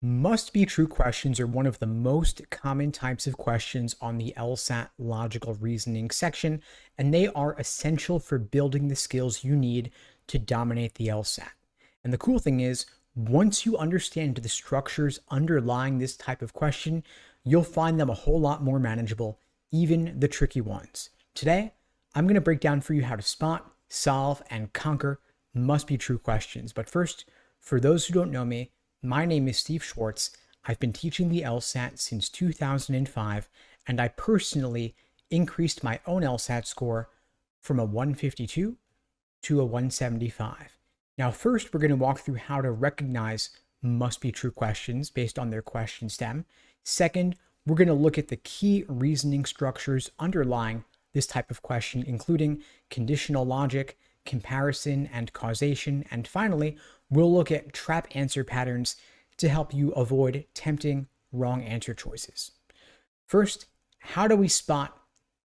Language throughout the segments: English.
Must-be true questions are one of the most common types of questions on the LSAT logical reasoning section, and they are essential for building the skills you need to dominate the LSAT. And the cool thing is, once you understand the structures underlying this type of question, you'll find them a whole lot more manageable, even the tricky ones. Today, I'm going to break down for you how to spot, solve, and conquer must-be true questions. But first, for those who don't know me, my name is Steve Schwartz. I've been teaching the LSAT since 2005, and I personally increased my own LSAT score from a 152 to a 175. Now, first, we're going to walk through how to recognize must-be true questions based on their question stem. Second, we're going to look at the key reasoning structures underlying this type of question, including conditional logic, comparison, and causation. And finally, we'll look at trap answer patterns to help you avoid tempting wrong answer choices. First, how do we spot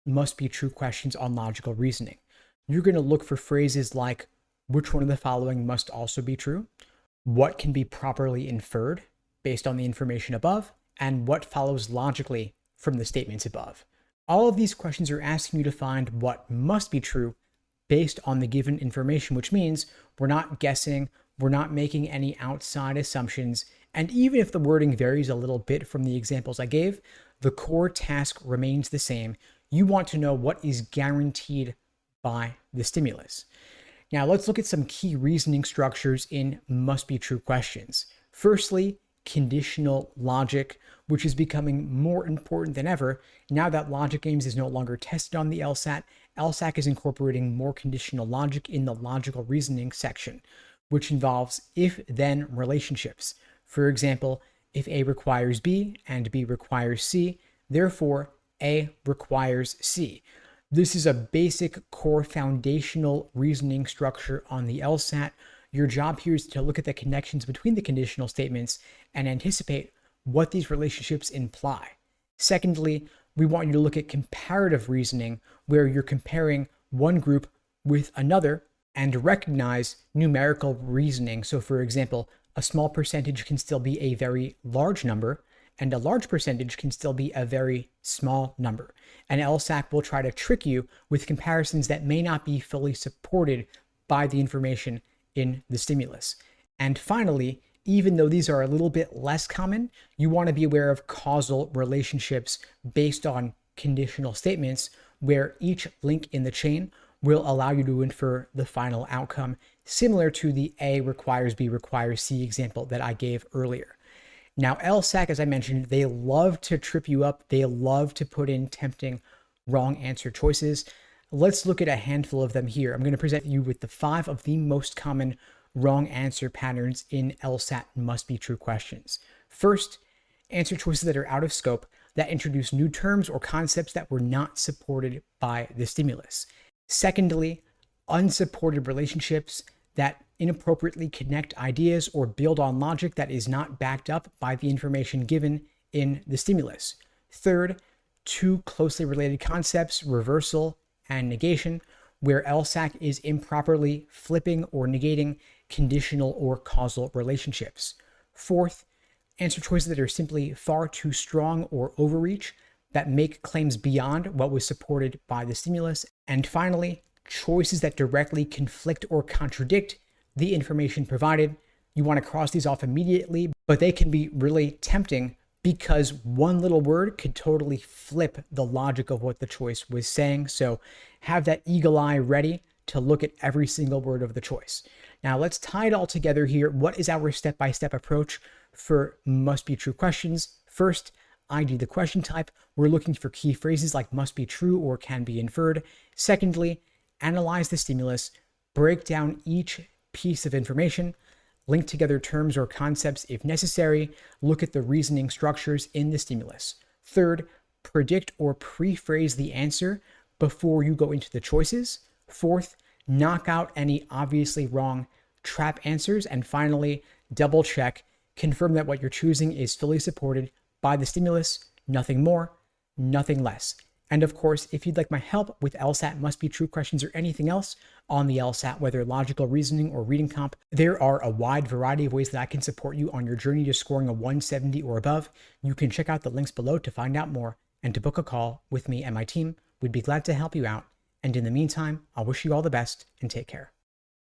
must-be true questions on logical reasoning? You're going to look for phrases like, which one of the following must also be true? What can be properly inferred based on the information above? And what follows logically from the statements above? All of these questions are asking you to find what must be true based on the given information, which means we're not guessing, we're not making any outside assumptions, and even if the wording varies a little bit from the examples I gave, the core task remains the same. You want to know what is guaranteed by the stimulus. Now let's look at some key reasoning structures in must-be-true questions. Firstly, conditional logic, which is becoming more important than ever now that logic games is no longer tested on the LSAT. LSAT is incorporating more conditional logic in the logical reasoning section, which involves if-then relationships. For example, if A requires B and B requires C, therefore A requires C. This is a basic core foundational reasoning structure on the LSAT. Your job here is to look at the connections between the conditional statements and anticipate what these relationships imply. Secondly, we want you to look at comparative reasoning, where you're comparing one group with another and recognize numerical reasoning. So for example, a small percentage can still be a very large number, and a large percentage can still be a very small number. And LSAT will try to trick you with comparisons that may not be fully supported by the information in the stimulus. And finally, even though these are a little bit less common, you want to be aware of causal relationships based on conditional statements, where each link in the chain will allow you to infer the final outcome, similar to the A requires B requires C example that I gave earlier. Now, LSAT, as I mentioned, they love to trip you up. They love to put in tempting wrong answer choices. Let's look at a handful of them here. I'm going to present you with the 5 of the most common wrong answer patterns in LSAT must-be true questions. First, answer choices that are out of scope, that introduce new terms or concepts that were not supported by the stimulus. Secondly, unsupported relationships that inappropriately connect ideas or build on logic that is not backed up by the information given in the stimulus. Third, too closely related concepts, reversal and negation, where LSAT is improperly flipping or negating conditional or causal relationships. Fourth, answer choices that are simply far too strong or overreach, that make claims beyond what was supported by the stimulus. And finally, choices that directly conflict or contradict the information provided. You want to cross these off immediately, but they can be really tempting because one little word could totally flip the logic of what the choice was saying. So have that eagle eye ready to look at every single word of the choice. Now let's tie it all together here. What is our step-by-step approach for must-be true questions? First, ID the question type. We're looking for key phrases like must be true or can be inferred. Secondly, analyze the stimulus, break down each piece of information, link together terms or concepts if necessary, look at the reasoning structures in the stimulus. Third, predict or pre-phrase the answer before you go into the choices. Fourth, knock out any obviously wrong trap answers. And finally, double check, confirm that what you're choosing is fully supported by the stimulus, nothing more, nothing less. And of course, if you'd like my help with LSAT must be true questions or anything else on the LSAT, whether logical reasoning or reading comp, there are a wide variety of ways that I can support you on your journey to scoring a 170 or above. You can check out the links below to find out more and to book a call with me and my team. We'd be glad to help you out. And in the meantime, I'll wish you all the best and take care.